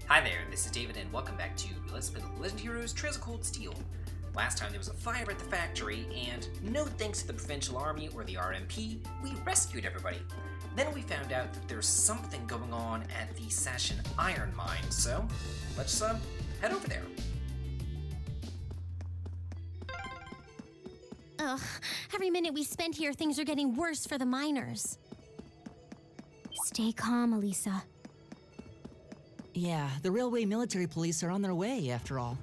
Hi there, this is David and welcome back to Let's Play The Legend Heroes Trails of Cold Steel. Last time there was a fire at the factory, and no thanks to the Provincial Army or the RMP, we rescued everybody. Then we found out that there's something going on at the Sashin Iron Mine, so let's head over there. Ugh, every minute we spend here, things are getting worse for the miners. Stay calm, Elisa. Yeah, the railway military police are on their way, after all.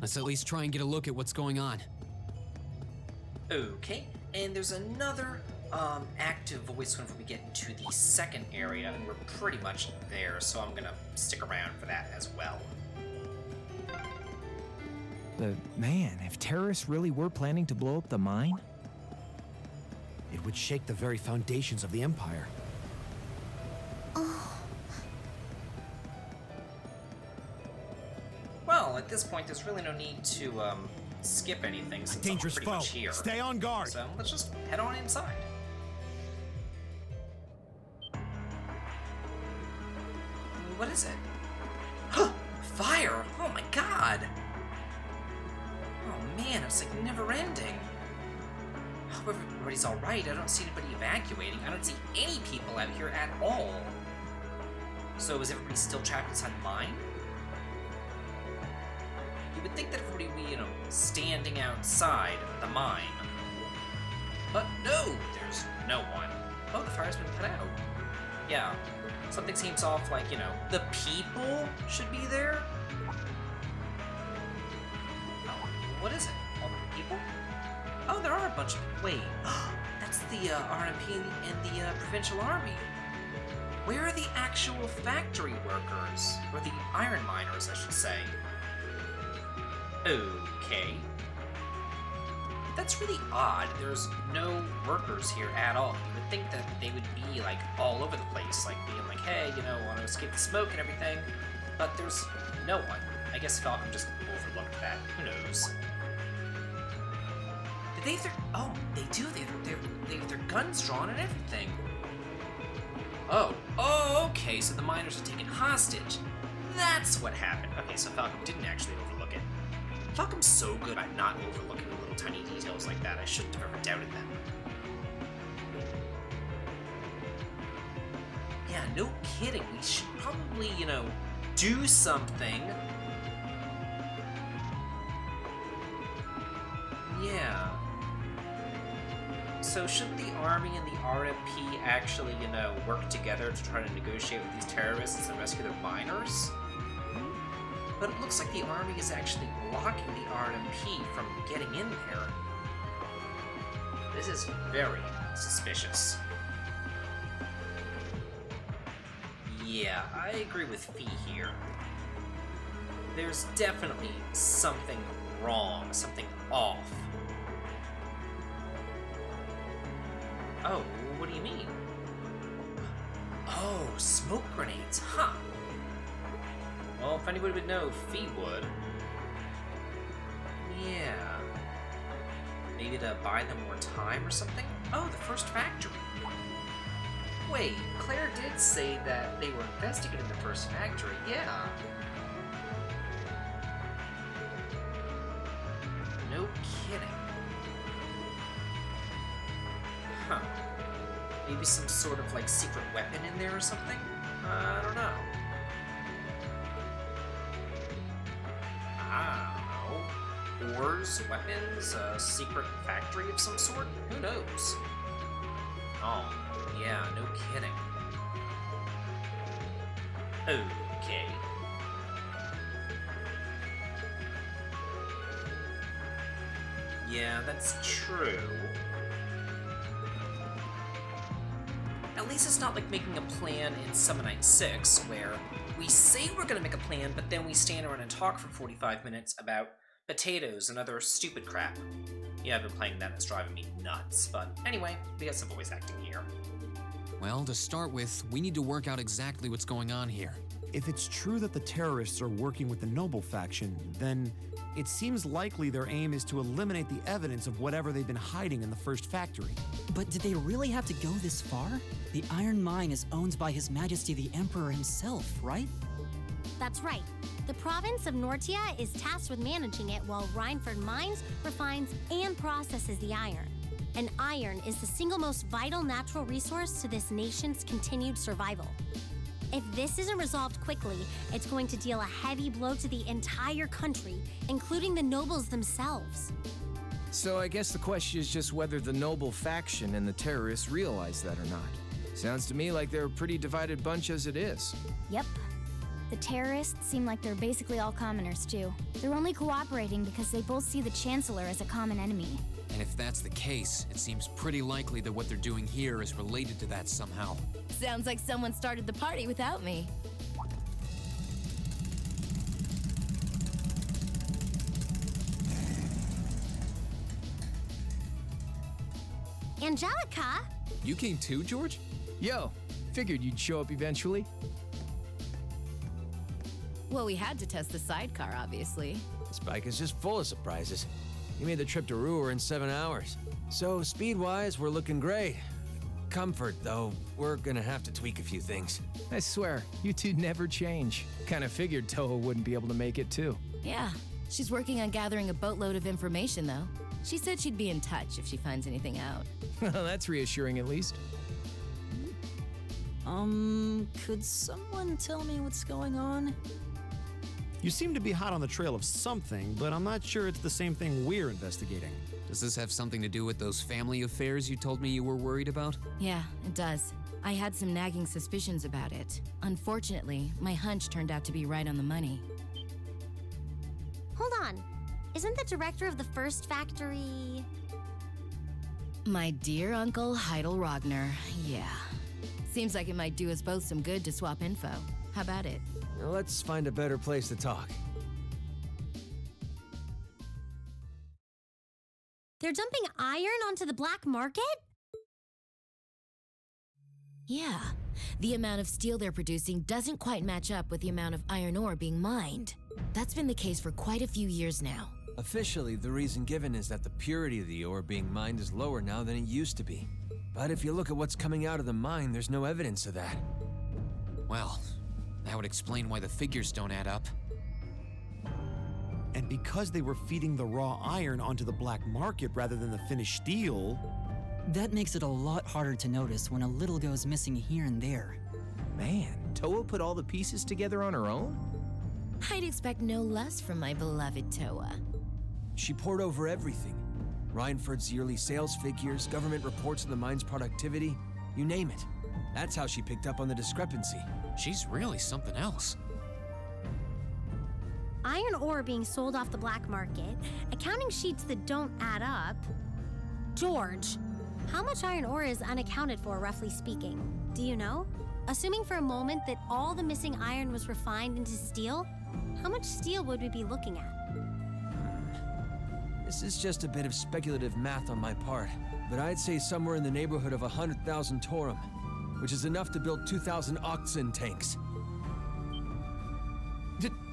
Let's at least try and get a look at what's going on. Okay, and there's another active voice whenever we get into the second area, and we're pretty much there, so I'm gonna stick around for that as well. But man, if terrorists really were planning to blow up the mine, it would shake the very foundations of the Empire. Well, at this point, there's really no need to skip anything since I'm pretty much here. Stay on guard. So let's just head on inside. What is it? Fire! Oh my god! Oh man, it's like never ending. I hope everybody's alright. I don't see anybody evacuating. I don't see any people out here at all. So is everybody still trapped inside the mine? You would think that everybody would be, standing outside the mine. But no, there's no one. Oh, the fire's been put out. Yeah, something seems off, like, the people should be there? Oh, what is it? All the people? Oh, there are a bunch of... Wait, that's the RMP and the Provincial Army. Where are the actual factory workers? Or the iron miners, I should say. Okay. That's really odd. There's no workers here at all. You would think that they would be, like, all over the place, like, being like, hey, want to escape the smoke and everything. But there's no one. I guess Falcom just overlooked that. Who knows? Did they have their... Oh, they do. They have their guns drawn and everything. Oh, okay, so the miners are taken hostage. That's what happened. Okay, so Falcom didn't actually overlook it. Falcom's so good at not overlooking the little tiny details like that. I shouldn't have ever doubted them. Yeah, no kidding. We should probably, do something. Yeah. So shouldn't the Army and the RMP actually, work together to try to negotiate with these terrorists and rescue their miners? But it looks like the Army is actually blocking the RMP from getting in there. This is very suspicious. Yeah, I agree with Fee here. There's definitely something wrong, something off. Oh, what do you mean? Oh, smoke grenades, huh? Well, if anybody would know, Fee would. Yeah. Maybe to buy them more time or something? Oh, the first factory. Wait, Claire did say that they were investigating the first factory, yeah. No kidding. Huh. Maybe some sort of, like, secret weapon in there or something? I don't know. I don't know. Ores, weapons, a secret factory of some sort? Who knows? Oh, yeah, no kidding. Okay. Yeah, that's true. At least it's not like making a plan in Summon Night 6, where we say we're gonna make a plan, but then we stand around and talk for 45 minutes about potatoes and other stupid crap. Yeah, I've been playing that, it's driving me nuts, but anyway, we got some voice acting here. Well, to start with, we need to work out exactly what's going on here. If it's true that the terrorists are working with the Noble faction, then it seems likely their aim is to eliminate the evidence of whatever they've been hiding in the first factory. But did they really have to go this far? The iron mine is owned by His Majesty the Emperor himself, right? That's right. The province of Nortia is tasked with managing it while Rhineford mines, refines, and processes the iron. And iron is the single most vital natural resource to this nation's continued survival. If this isn't resolved quickly, it's going to deal a heavy blow to the entire country, including the nobles themselves. So I guess the question is just whether the Noble faction and the terrorists realize that or not. Sounds to me like they're a pretty divided bunch as it is. Yep. The terrorists seem like they're basically all commoners, too. They're only cooperating because they both see the Chancellor as a common enemy. And if that's the case, it seems pretty likely that what they're doing here is related to that somehow. Sounds like someone started the party without me. Angelica? You came too, George? Yo, figured you'd show up eventually. Well, we had to test the sidecar, obviously. Spike is just full of surprises. He made the trip to Ruhr in 7 hours. So, speed-wise, we're looking great. Comfort, though, we're gonna have to tweak a few things. I swear, you two never change. Kinda figured Toho wouldn't be able to make it too. Yeah, she's working on gathering a boatload of information, though. She said she'd be in touch if she finds anything out. Well, that's reassuring at least. Could someone tell me what's going on? You seem to be hot on the trail of something, but I'm not sure it's the same thing we're investigating. Does this have something to do with those family affairs you told me you were worried about? Yeah, it does. I had some nagging suspicions about it. Unfortunately, my hunch turned out to be right on the money. Hold on. Isn't the director of the first factory... My dear Uncle Heidel Rogner, yeah. Seems like it might do us both some good to swap info. How about it? Now let's find a better place to talk. They're dumping iron onto the black market? Yeah. The amount of steel they're producing doesn't quite match up with the amount of iron ore being mined. That's been the case for quite a few years now. Officially, the reason given is that the purity of the ore being mined is lower now than it used to be. But if you look at what's coming out of the mine, there's no evidence of that. Well, that would explain why the figures don't add up. And because they were feeding the raw iron onto the black market rather than the finished steel... That makes it a lot harder to notice when a little goes missing here and there. Man, Toho put all the pieces together on her own? I'd expect no less from my beloved Toa. She poured over everything. Rhineford's yearly sales figures, government reports on the mine's productivity, you name it. That's how she picked up on the discrepancy. She's really something else. Iron ore being sold off the black market, accounting sheets that don't add up. George, how much iron ore is unaccounted for, roughly speaking? Do you know? Assuming for a moment that all the missing iron was refined into steel, how much steel would we be looking at? This is just a bit of speculative math on my part, but I'd say somewhere in the neighborhood of 100,000 Torum, which is enough to build 2,000 oxen tanks.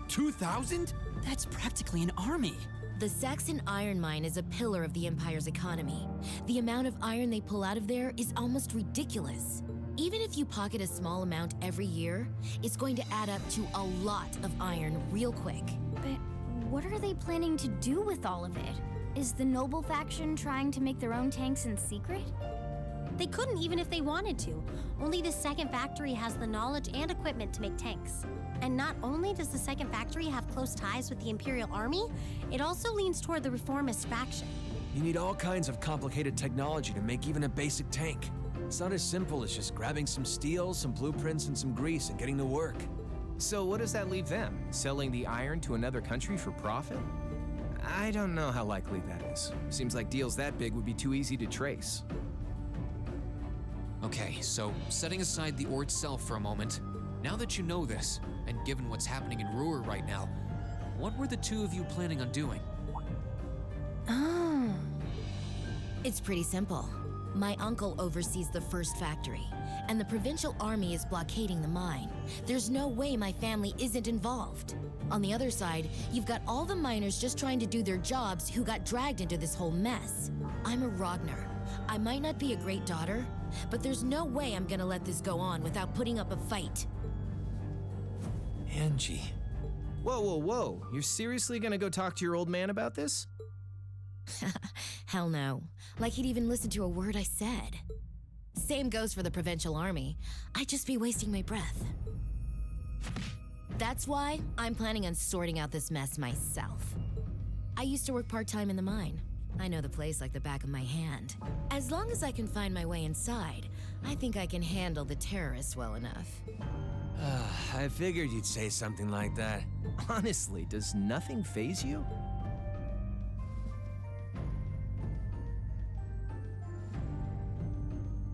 2,000? That's practically an army. The Saxon iron mine is a pillar of the Empire's economy. The amount of iron they pull out of there is almost ridiculous. Even if you pocket a small amount every year, it's going to add up to a lot of iron real quick. But what are they planning to do with all of it? Is the Noble faction trying to make their own tanks in secret? They couldn't even if they wanted to. Only the second factory has the knowledge and equipment to make tanks. And not only does the second factory have close ties with the Imperial Army, it also leans toward the reformist faction. You need all kinds of complicated technology to make even a basic tank. It's not as simple as just grabbing some steel, some blueprints, and some grease and getting to work. So what does that leave them? Selling the iron to another country for profit? I don't know how likely that is. Seems like deals that big would be too easy to trace. Okay, so setting aside the ore itself for a moment, now that you know this, and given what's happening in Ruhr right now, what were the two of you planning on doing? It's pretty simple. My uncle oversees the first factory, and the provincial army is blockading the mine. There's no way my family isn't involved. On the other side, you've got all the miners just trying to do their jobs who got dragged into this whole mess. I'm a Ragnar. I might not be a great daughter, but there's no way I'm gonna let this go on without putting up a fight. Angie. Whoa, whoa, whoa. You're seriously gonna go talk to your old man about this? Hell no. Like he'd even listen to a word I said. Same goes for the provincial army. I'd just be wasting my breath. That's why I'm planning on sorting out this mess myself. I used to work part-time in the mine. I know the place like the back of my hand. As long as I can find my way inside, I think I can handle the terrorists well enough. I figured you'd say something like that. Honestly, does nothing faze you?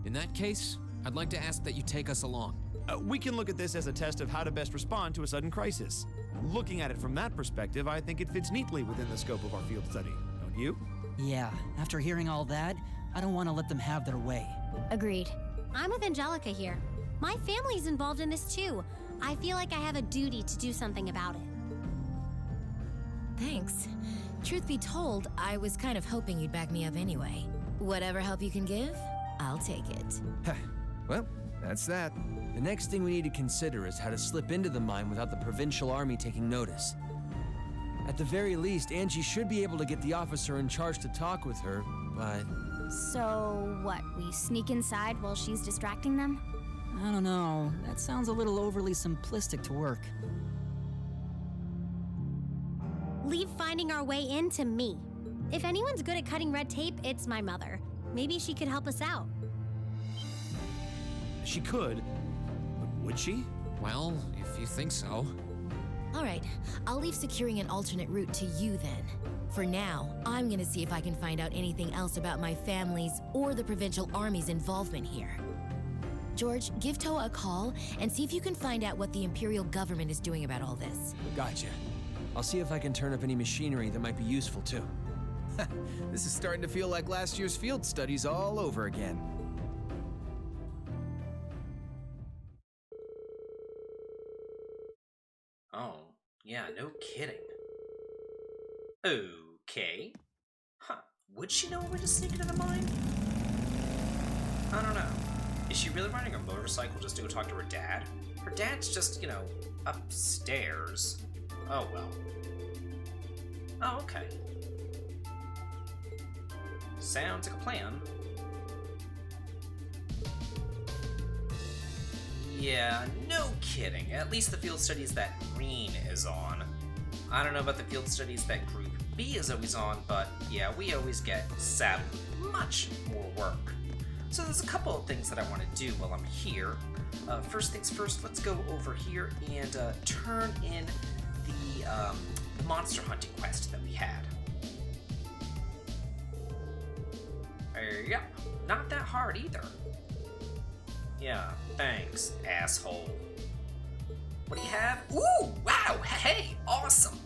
In that case, I'd like to ask that you take us along. We can look at this as a test of how to best respond to a sudden crisis. Looking at it from that perspective, I think it fits neatly within the scope of our field study. Don't you? Yeah, after hearing all that, I don't want to let them have their way. Agreed. I'm with Angelica here. My family's involved in this too. I feel like I have a duty to do something about it. Thanks. Truth be told, I was kind of hoping you'd back me up anyway. Whatever help you can give, I'll take it. Well, that's that. The next thing we need to consider is how to slip into the mine without the provincial army taking notice. At the very least, Angie should be able to get the officer in charge to talk with her, but... So, what, we sneak inside while she's distracting them? I don't know. That sounds a little overly simplistic to work. Leave finding our way in to me. If anyone's good at cutting red tape, it's my mother. Maybe she could help us out. She could, but would she? Well, if you think so. All right, I'll leave securing an alternate route to you then. For now, I'm gonna see if I can find out anything else about my family's or the provincial army's involvement here. George, give Toa a call and see if you can find out what the Imperial government is doing about all this. Gotcha. I'll see if I can turn up any machinery that might be useful too. This is starting to feel like last year's field studies all over again. Oh, yeah, no kidding. Okay. Huh, would she know where to sneak into the mine? I don't know. Is she really riding her motorcycle just to go talk to her dad? Her dad's just, you know, upstairs. Oh, well. Oh, okay. Sounds like a plan. Yeah, no kidding. At least the field studies that Green is on. I don't know about the field studies that Group B is always on, but yeah, we always get saddled with much more work. So there's a couple of things that I want to do while I'm here. First things first, let's go over here and turn in the monster hunting quest that we had. Yep, not that hard either. Yeah, thanks, asshole. What do you have? Ooh, wow, hey, awesome.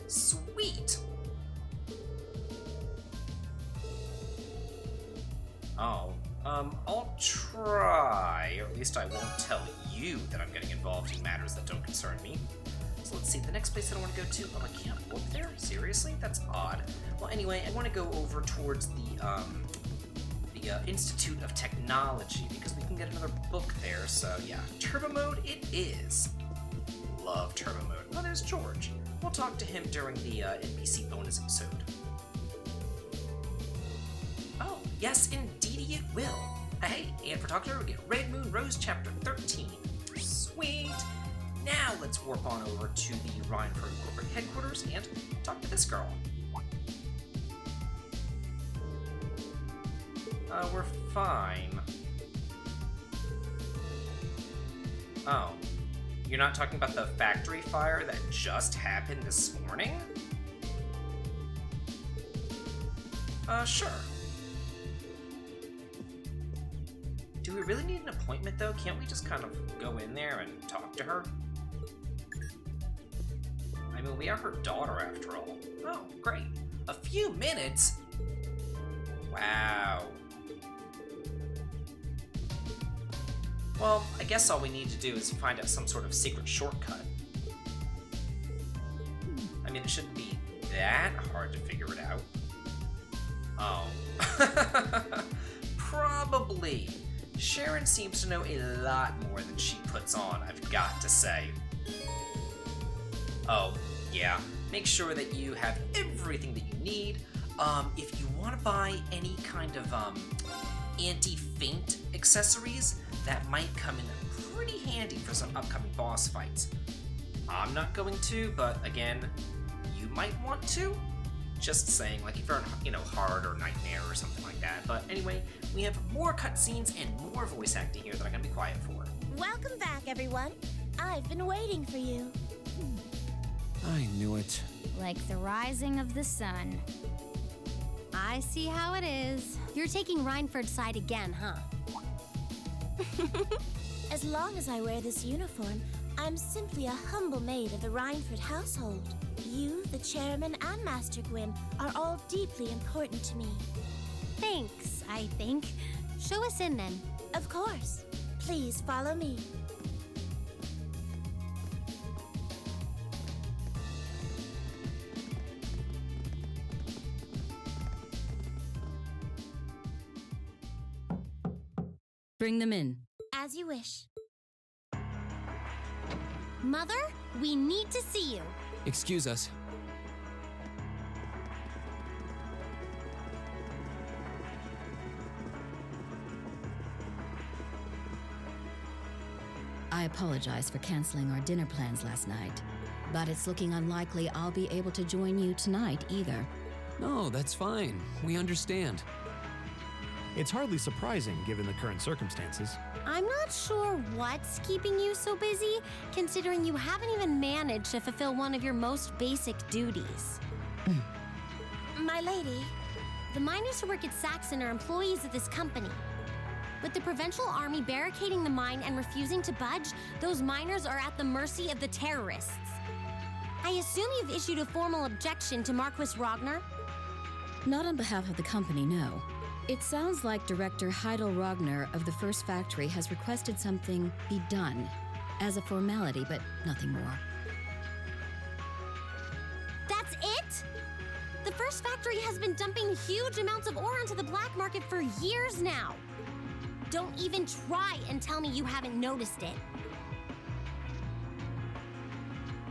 Sweet. Oh, I'll try, or at least I won't tell you that I'm getting involved in matters that don't concern me. So let's see, the next place that I want to go to, oh, I can't book there? Seriously? That's odd. Well, anyway, I want to go over towards the Institute of Technology, because we can get another book there, so yeah. Turbo Mode it is. Love Turbo Mode. Well, there's George. We'll talk to him during the NPC bonus episode. Oh, yes, indeed it will. Hey, and for talking to her, we get Red Moon Rose Chapter 13. Sweet. Now let's warp on over to the Rhineford corporate headquarters and talk to this girl. We're fine. Oh. You're not talking about the factory fire that just happened this morning? Sure. Do we really need an appointment, though? Can't we just kind of go in there and talk to her? I mean, we are her daughter, after all. Oh, great. A few minutes? Wow. Well, I guess all we need to do is find out some sort of secret shortcut. I mean, it shouldn't be that hard to figure it out. Oh. Probably. Sharon seems to know a lot more than she puts on, I've got to say. Oh, yeah. Make sure that you have everything that you need. If you want to buy any kind of anti-feint accessories, that might come in pretty handy for some upcoming boss fights. I'm not going to, but again, you might want to. Just saying, like if you're in, Hard or Nightmare or something like that. But anyway, we have more cutscenes and more voice acting here that I'm gonna be quiet for. Welcome back, everyone. I've been waiting for you. I knew it. Like the rising of the sun. I see how it is. You're taking Reinford's side again, huh? As long as I wear this uniform, I'm simply a humble maid of the Reinford household. You, the chairman, and Master Gwyn are all deeply important to me. Thanks, I think. Show us in then. Of course. Please follow me. Bring them in. As you wish. Mother, we need to see you. Excuse us. I apologize for canceling our dinner plans last night, but it's looking unlikely I'll be able to join you tonight either. No, that's fine. We understand. It's hardly surprising given the current circumstances. I'm not sure what's keeping you so busy, considering you haven't even managed to fulfill one of your most basic duties. My lady. The miners who work at Saxon are employees of this company. With the Provincial Army barricading the mine and refusing to budge, those miners are at the mercy of the terrorists. I assume you've issued a formal objection to Marquis Ragnar? Not on behalf of the company, no. It sounds like Director Heidel Ragnar of the First Factory has requested something be done as a formality, but nothing more. That's it? The First Factory has been dumping huge amounts of ore into the black market for years now. Don't even try and tell me you haven't noticed it.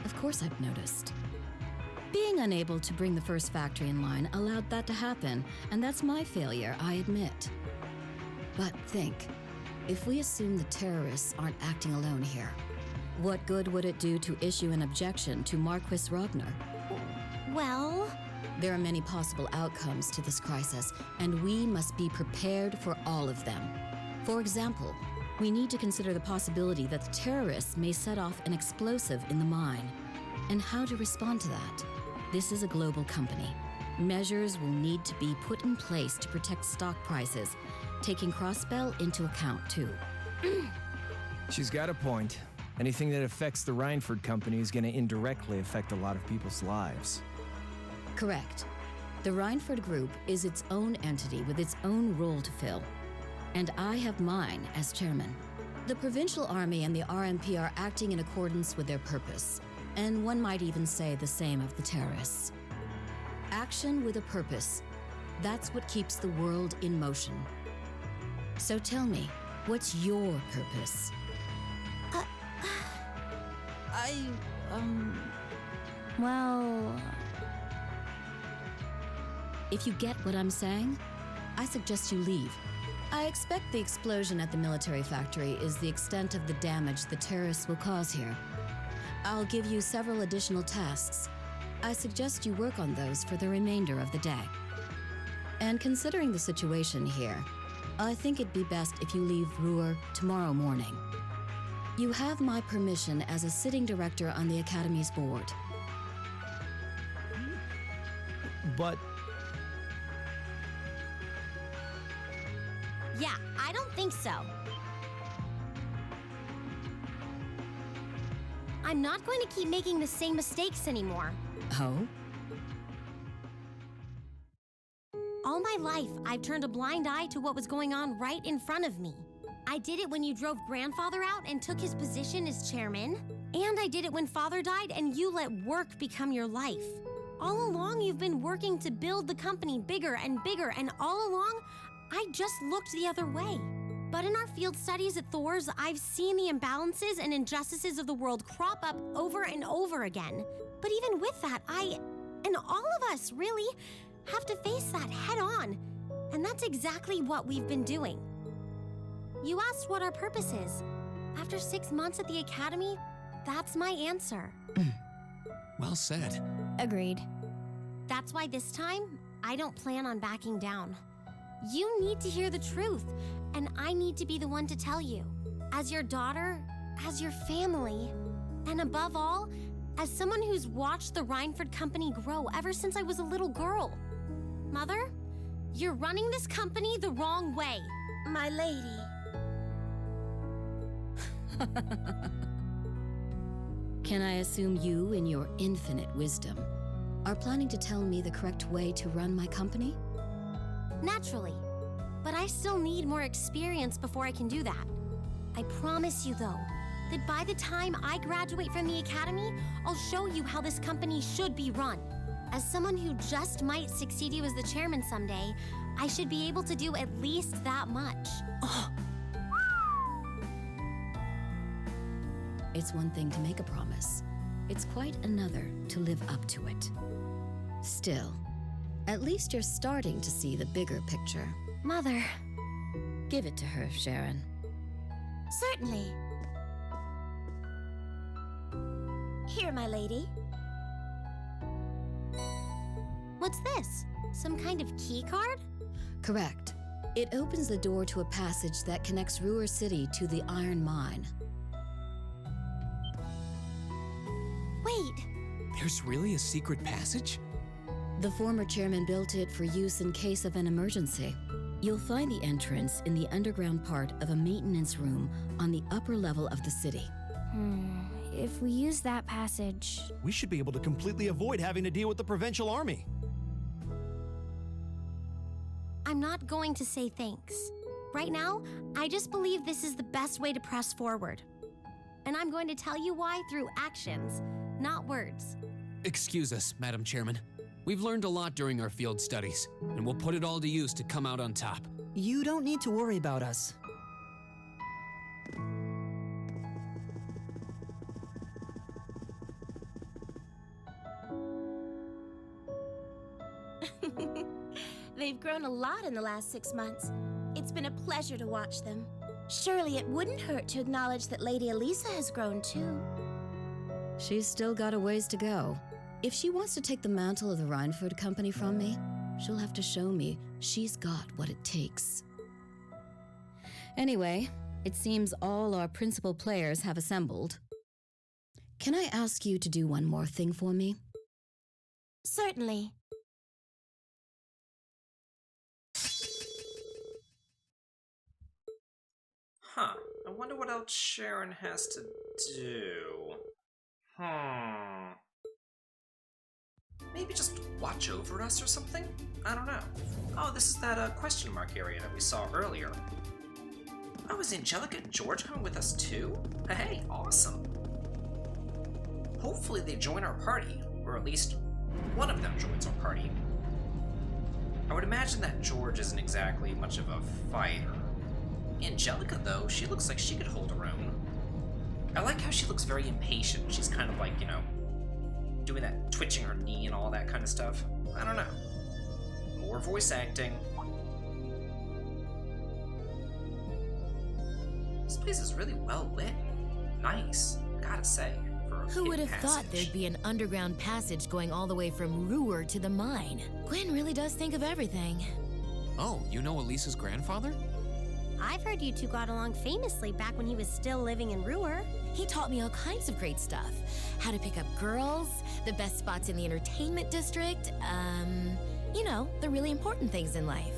Of course I've noticed. Being unable to bring the First Factory in line allowed that to happen, and that's my failure, I admit. But think, if we assume the terrorists aren't acting alone here, what good would it do to issue an objection to Marquis Ragnar? Well... There are many possible outcomes to this crisis, and we must be prepared for all of them. For example, we need to consider the possibility that the terrorists may set off an explosive in the mine, and how to respond to that. This is a global company. Measures will need to be put in place to protect stock prices, taking Crossbell into account too. She's got a point. Anything that affects the Reinford company is going to indirectly affect a lot of people's lives. Correct. The Reinford Group is its own entity with its own role to fill, and I have mine as chairman. The Provincial Army and the RMP are acting in accordance with their purpose, and one might even say the same of the terrorists. Action with a purpose, that's what keeps the world in motion. So tell me, what's your purpose? Well... If you get what I'm saying, I suggest you leave. I expect the explosion at the military factory is the extent of the damage the terrorists will cause here. I'll give you several additional tasks. I suggest you work on those for the remainder of the day. And considering the situation here, I think it'd be best if you leave Ruhr tomorrow morning. You have my permission as a sitting director on the Academy's board. But Yeah, I don't think so. I'm not going to keep making the same mistakes anymore. Oh? All my life, I've turned a blind eye to what was going on right in front of me. I did it when you drove Grandfather out and took his position as chairman. And I did it when Father died and you let work become your life. All along, you've been working to build the company bigger and bigger, and all along, I just looked the other way. But in our field studies at Thor's, I've seen the imbalances and injustices of the world crop up over and over again. But even with that, I, and all of us really, have to face that head on. And that's exactly what we've been doing. You asked what our purpose is. After 6 months at the Academy, that's my answer. Well said. Agreed. That's why this time, I don't plan on backing down. You need to hear the truth, and I need to be the one to tell you. As your daughter, as your family, and above all, as someone who's watched the Rhineford Company grow ever since I was a little girl. Mother, you're running this company the wrong way. My lady. Can I assume you, in your infinite wisdom, are planning to tell me the correct way to run my company? Naturally. But I still need more experience before I can do that. I promise you, though, that by the time I graduate from the Academy, I'll show you how this company should be run. As someone who just might succeed you as the chairman someday, I should be able to do at least that much. It's one thing to make a promise. It's quite another to live up to it. Still, at least you're starting to see the bigger picture. Mother. Give it to her, Sharon. Certainly. Here, my lady. What's this? Some kind of key card? Correct. It opens the door to a passage that connects Ruhr City to the iron mine. Wait! There's really a secret passage? The former chairman built it for use in case of an emergency. You'll find the entrance in the underground part of a maintenance room on the upper level of the city. If we use that passage... We should be able to completely avoid having to deal with the Provincial Army. I'm not going to say thanks. Right now, I just believe this is the best way to press forward. And I'm going to tell you why through actions, not words. Excuse us, Madam Chairman. We've learned a lot during our field studies, and we'll put it all to use to come out on top. You don't need to worry about us. They've grown a lot in the last 6 months. It's been a pleasure to watch them. Surely it wouldn't hurt to acknowledge that Lady Elisa has grown too. She's still got a ways to go. If she wants to take the mantle of the Rhineford Company from me, she'll have to show me she's got what it takes. Anyway, it seems all our principal players have assembled. Can I ask you to do one more thing for me? Certainly. Huh. I wonder what else Sharon has to do. Maybe just watch over us or something? I don't know. Oh, this is that question mark area that we saw earlier. Oh, is Angelica and George coming with us too? Hey, awesome. Hopefully they join our party, or at least one of them joins our party. I would imagine that George isn't exactly much of a fighter. Angelica, though, she looks like she could hold her own. I like how she looks very impatient. She's kind of like, you know, doing that, twitching her knee and all that kind of stuff. I don't know. More voice acting. This place is really well lit. Nice, gotta say. For a Who would have hidden thought passage. there'd be an underground passage going all the way from Ruhr to the mine? Gwen really does think of everything. Oh, you know Elisa's grandfather? I've heard you two got along famously back when he was still living in Ruhr. He taught me all kinds of great stuff. How to pick up girls, the best spots in the entertainment district, you know, the really important things in life.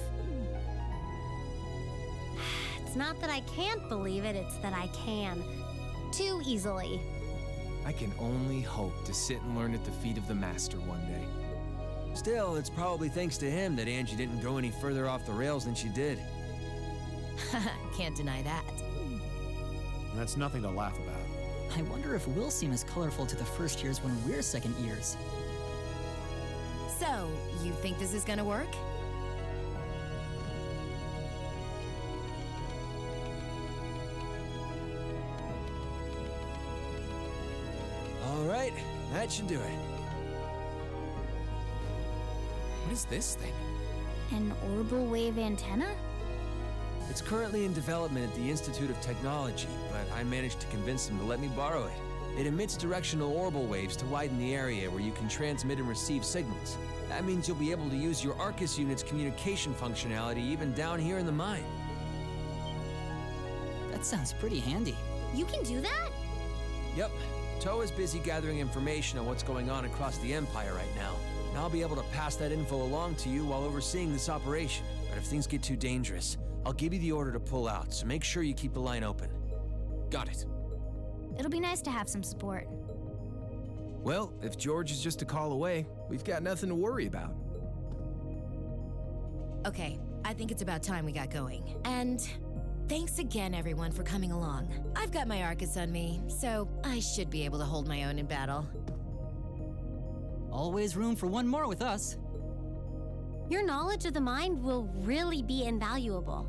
It's not that I can't believe it, it's that I can. Too easily. I can only hope to sit and learn at the feet of the Master one day. Still, it's probably thanks to him that Angie didn't go any further off the rails than she did. Can't deny that. That's nothing to laugh about. I wonder if we'll seem as colorful to the first years when we're second years. So, you think this is gonna work? All right, that should do it. What is this thing? An orbital wave antenna? It's currently in development at the Institute of Technology, but I managed to convince them to let me borrow it. It emits directional orbital waves to widen the area where you can transmit and receive signals. That means you'll be able to use your Arcus unit's communication functionality even down here in the mine. That sounds pretty handy. You can do that? Yep. Toa's busy gathering information on what's going on across the Empire right now. And I'll be able to pass that info along to you while overseeing this operation. But if things get too dangerous, I'll give you the order to pull out, so make sure you keep the line open. Got it. It'll be nice to have some support. Well, if George is just a call away, we've got nothing to worry about. Okay, I think it's about time we got going. And thanks again, everyone, for coming along. I've got my Arcus on me, so I should be able to hold my own in battle. Always room for one more with us. Your knowledge of the mind will really be invaluable.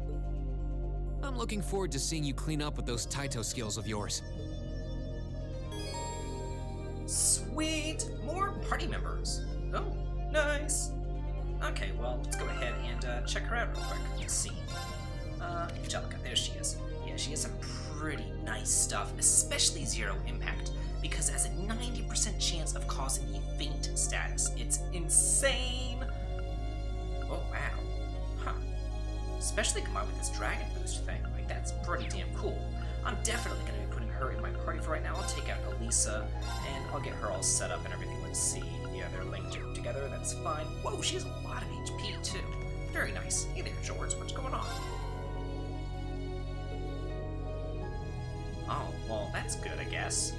I'm looking forward to seeing you clean up with those Taito skills of yours. Sweet! More party members. Oh, nice. Okay, well, let's go ahead and check her out real quick. Let's see. Angelica, there she is. Yeah, she has some pretty nice stuff, especially Zero Impact, because it has a 90% chance of causing the faint status. It's insane! Oh, wow. Huh. Especially combined with this Dragon Boost thing. Like, that's pretty damn cool. I'm definitely going to be putting her in my party for right now. I'll take out Elisa, and I'll get her all set up and everything. Let's see. Yeah, they're linked together. That's fine. Whoa, she has a lot of HP, too. Very nice. Hey there, George. What's going on? Oh, well, that's good, I guess.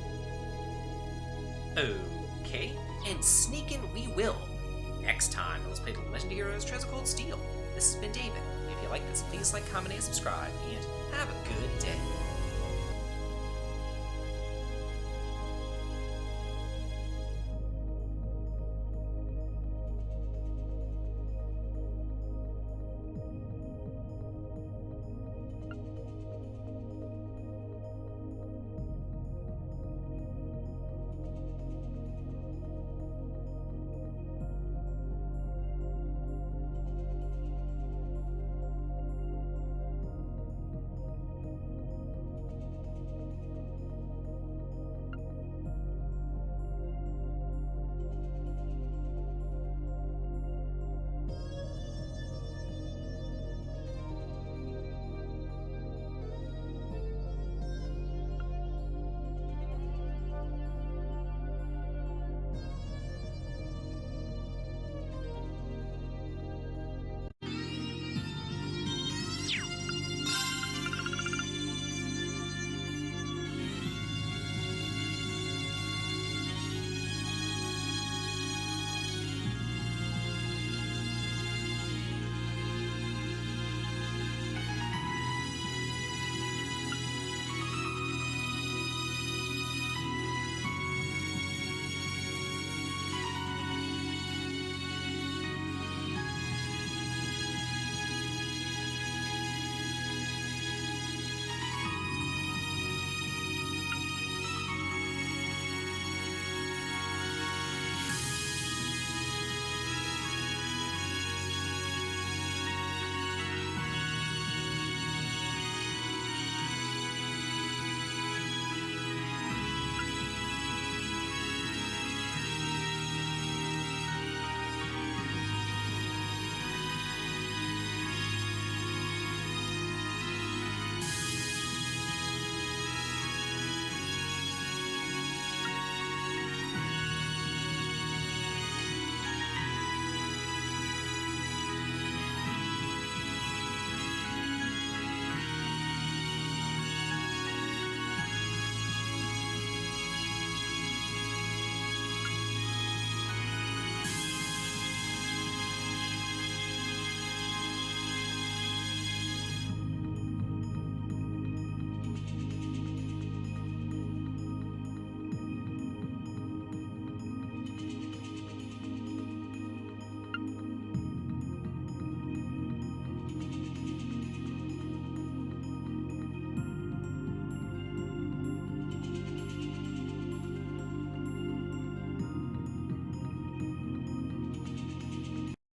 Okay, and sneak in we will. Next time, let's play The Legend of Heroes Trails of Cold Steel. This has been David. If you like this, please like, comment, and subscribe, and have a good day.